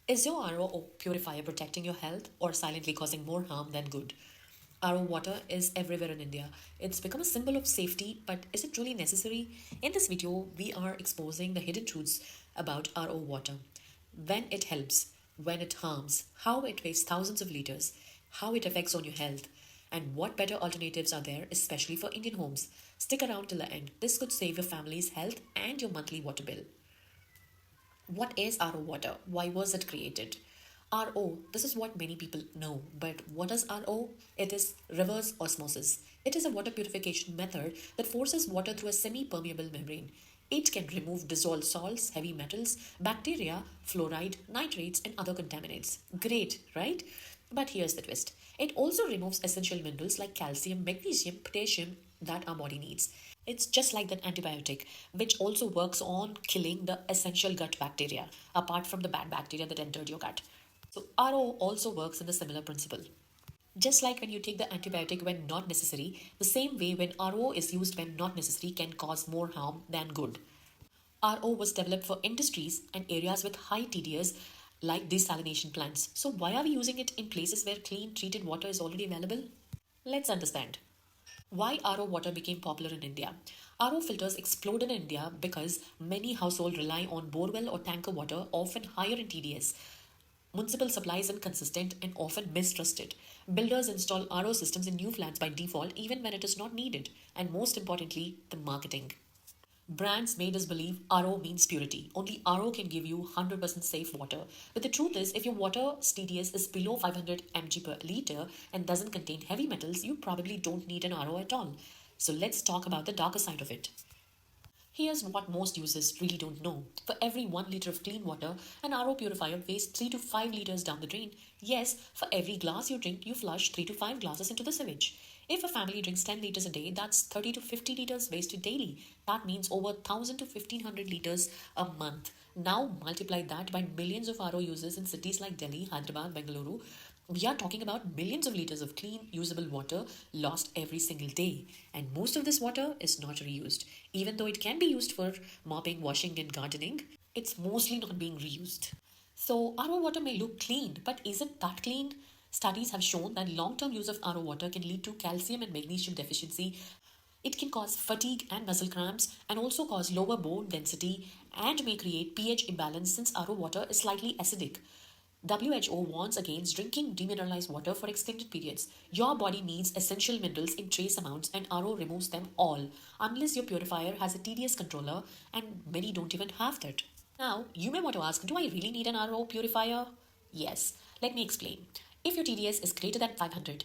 Is your RO purifier protecting your health or silently causing more harm than good? RO water is everywhere in India. It's become a symbol of safety, but is it really necessary? In this video, we are exposing the hidden truths about RO water. When it helps, when it harms, how it wastes thousands of liters, how it affects on your health, and what better alternatives are there, especially for Indian homes. Stick around till the end. This could save your family's health and your monthly water bill. What is RO water? Why was it created? RO, this is what many people know, but what is RO? It is reverse osmosis. It is a water purification method that forces water through a semi permeable membrane. It can remove dissolved salts, heavy metals, bacteria, fluoride, nitrates, and other contaminants. Great, right? But here's the twist it also removes essential minerals like calcium, magnesium, potassium that our body needs. It's just like that antibiotic, which also works on killing the essential gut bacteria, apart from the bad bacteria that entered your gut. So, RO also works in a similar principle. Just like when you take the antibiotic when not necessary, the same way when RO is used when not necessary can cause more harm than good. RO was developed for industries and areas with high TDS like desalination plants. So, why are we using it in places where clean treated water is already available? Let's understand. Why RO water became popular in India? RO filters exploded in India because many households rely on borewell or tanker water, often higher in TDS. Municipal supply is inconsistent and often mistrusted. Builders install RO systems in new flats by default even when it is not needed. And most importantly, the marketing. Brands made us believe RO means purity. Only RO can give you 100% safe water. But the truth is, if your water TDS is below 500 mg per liter and doesn't contain heavy metals, you probably don't need an RO at all. So let's talk about the darker side of it. Here's what most users really don't know. For every 1 liter of clean water, an RO purifier wastes 3 to 5 liters down the drain. Yes, for every glass you drink, you flush 3 to 5 glasses into the sewage. If a family drinks 10 liters a day, that's 30 to 50 liters wasted daily. That means over 1000 to 1500 liters a month. Now multiply that by millions of RO users in cities like Delhi, Hyderabad, Bengaluru. We are talking about millions of liters of clean, usable water lost every single day. And most of this water is not reused. Even though it can be used for mopping, washing, and gardening, it's mostly not being reused. So, RO water may look clean, but is it that clean? Studies have shown that long term use of RO water can lead to calcium and magnesium deficiency. It can cause fatigue and muscle cramps and also cause lower bone density and may create pH imbalance since RO water is slightly acidic. WHO warns against drinking demineralized water for extended periods. Your body needs essential minerals in trace amounts and RO removes them all, unless your purifier has a TDS controller, and many don't even have that. Now, you may want to ask, do I really need an RO purifier? Yes, let me explain. If your TDS is greater than 500,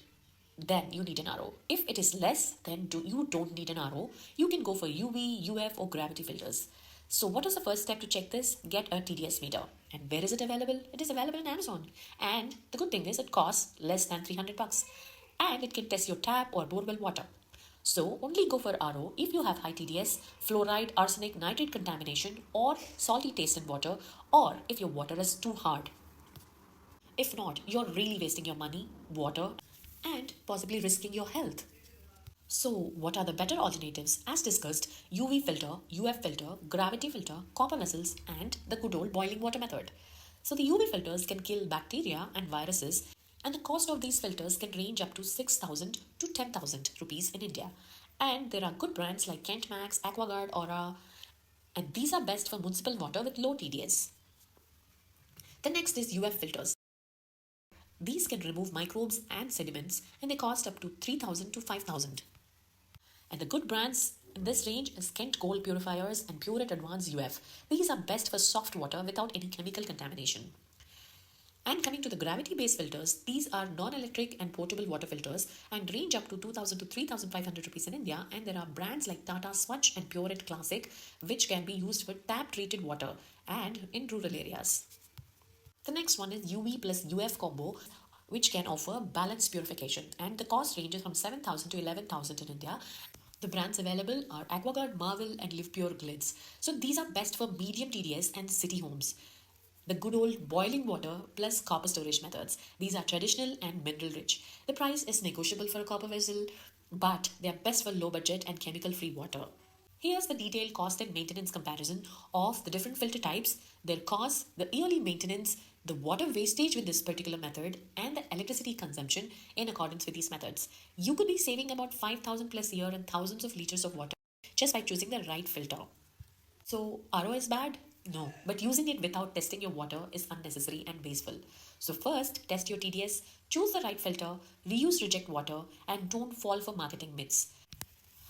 then you need an RO. If it is less, then you don't need an RO. You can go for UV, UF, or gravity filters. So, what is the first step to check this? Get a TDS meter. And where is it available? It is available on Amazon. And the good thing is, it costs less than 300 bucks. And it can test your tap or borewell water. So, only go for RO if you have high TDS, fluoride, arsenic, nitrate contamination, or salty taste in water, or if your water is too hard. If not, you're really wasting your money, water, and possibly risking your health. So, what are the better alternatives? As discussed, UV filter, UF filter, gravity filter, copper vessels, and the good old boiling water method. So, the UV filters can kill bacteria and viruses, and the cost of these filters can range up to 6,000 to 10,000 rupees in India. And there are good brands like Kent Max, Aquaguard, Aura, and these are best for municipal water with low TDS. The next is UF filters. These can remove microbes and sediments, and they cost up to 3,000 to 5,000. And the good brands in this range is Kent Gold Purifiers and Pureit Advanced UF. These are best for soft water without any chemical contamination. And coming to the gravity based filters, these are non electric and portable water filters and range up to 2000 to 3500 rupees in India. And there are brands like Tata Swatch and Pureit Classic, which can be used for tap treated water and in rural areas. The next one is UV plus UF combo, which can offer balanced purification, and the cost ranges from 7,000 to 11,000 in India. The brands available are Aquaguard, Marvel, and Live Pure Glids. So these are best for medium TDS and city homes. The good old boiling water plus copper storage methods. These are traditional and mineral rich. The price is negotiable for a copper vessel, but they are best for low budget and chemical free water. Here's the detailed cost and maintenance comparison of the different filter types, their cost, the yearly maintenance, the water wastage with this particular method, and the electricity consumption in accordance with these methods. You could be saving about 5,000 plus a year and thousands of liters of water just by choosing the right filter. So, RO is bad? No, but using it without testing your water is unnecessary and wasteful. So, first, test your TDS, choose the right filter, reuse reject water, and don't fall for marketing myths.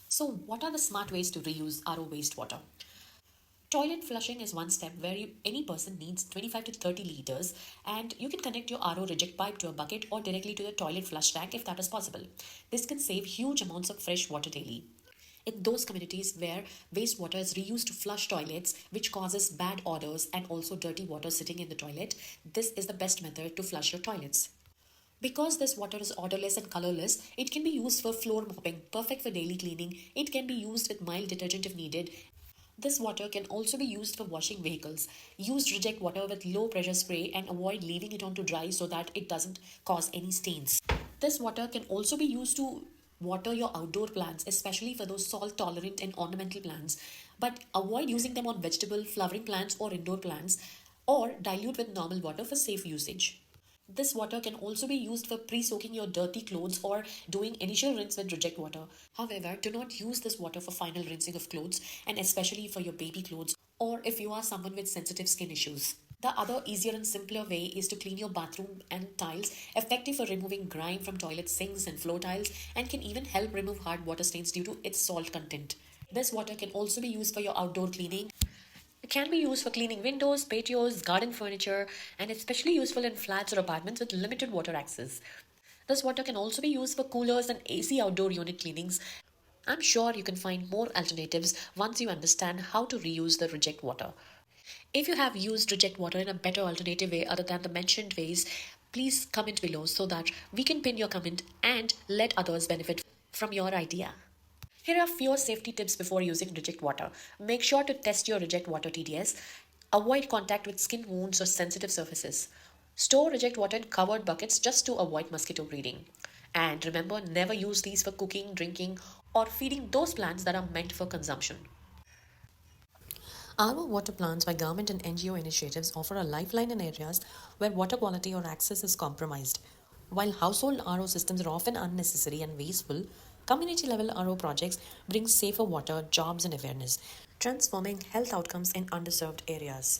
So, what are the smart ways to reuse RO wastewater? Toilet flushing is one step where any person needs 25 to 30 liters, and you can connect your RO reject pipe to a bucket or directly to the toilet flush tank if that is possible. This can save huge amounts of fresh water daily. In those communities where wastewater is reused to flush toilets, which causes bad odors and also dirty water sitting in the toilet, this is the best method to flush your toilets. Because this water is odorless and colorless, it can be used for floor mopping, perfect for daily cleaning. It can be used with mild detergent if needed. This water can also be used for washing vehicles. Use reject water with low pressure spray and avoid leaving it on to dry so that it doesn't cause any stains. This water can also be used to water your outdoor plants, especially for those salt tolerant and ornamental plants. But avoid using them on vegetable, flowering plants, or indoor plants, or dilute with normal water for safe usage. This water can also be used for pre-soaking your dirty clothes or doing initial rinse with reject water. However, do not use this water for final rinsing of clothes, and especially for your baby clothes or if you are someone with sensitive skin issues. The other easier and simpler way is to clean your bathroom and tiles, effective for removing grime from toilet sinks and floor tiles, and can even help remove hard water stains due to its salt content. This water can also be used for your outdoor cleaning. It can be used for cleaning windows, patios, garden furniture, and especially useful in flats or apartments with limited water access. This water can also be used for coolers and AC outdoor unit cleanings. I'm sure you can find more alternatives once you understand how to reuse the reject water. If you have used reject water in a better alternative way other than the mentioned ways, please comment below so that we can pin your comment and let others benefit from your idea. Here are few safety tips before using reject water. Make sure to test your reject water TDS. Avoid contact with skin wounds or sensitive surfaces. Store reject water in covered buckets just to avoid mosquito breeding. And remember, never use these for cooking, drinking, or feeding those plants that are meant for consumption. Our water plants by government and NGO initiatives offer a lifeline in areas where water quality or access is compromised. While household RO systems are often unnecessary and wasteful, community level RO projects bring safer water, jobs, and awareness, transforming health outcomes in underserved areas.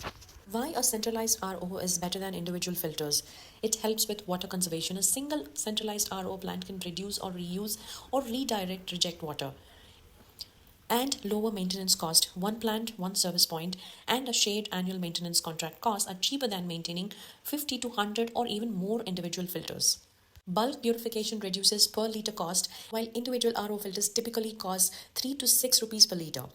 Why a centralized RO is better than individual filters? It helps with water conservation. A single centralized RO plant can reduce or reuse or redirect reject water and lower maintenance cost. One plant, one service point, and a shared annual maintenance contract costs are cheaper than maintaining 50 to 100 or even more individual filters. Bulk purification reduces per liter cost, while individual RO filters typically cost 3 to 6 rupees per liter.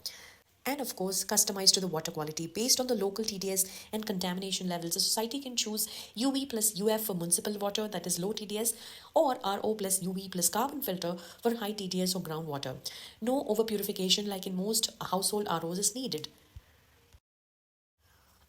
And of course, customized to the water quality based on the local TDS and contamination levels. A society can choose UV plus UF for municipal water, that is low TDS, or RO plus UV plus carbon filter for high TDS or groundwater. No overpurification like in most household ROs is needed.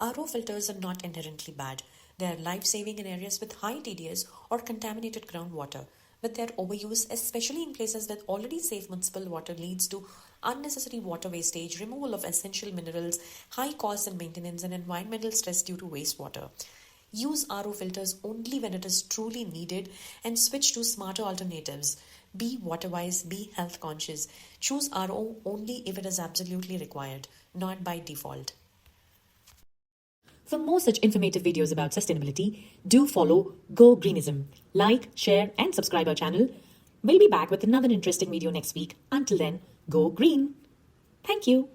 RO filters are not inherently bad. They are life saving in areas with high TDS or contaminated groundwater. But their overuse, especially in places with already safe municipal water, leads to unnecessary water wastage, removal of essential minerals, high costs in maintenance, and environmental stress due to wastewater. Use RO filters only when it is truly needed and switch to smarter alternatives. Be water wise, be health conscious. Choose RO only if it is absolutely required, not by default. For more such informative videos about sustainability, do follow Go Greenism. Like, share, and subscribe our channel. We'll be back with another interesting video next week. Until then, go green. Thank you.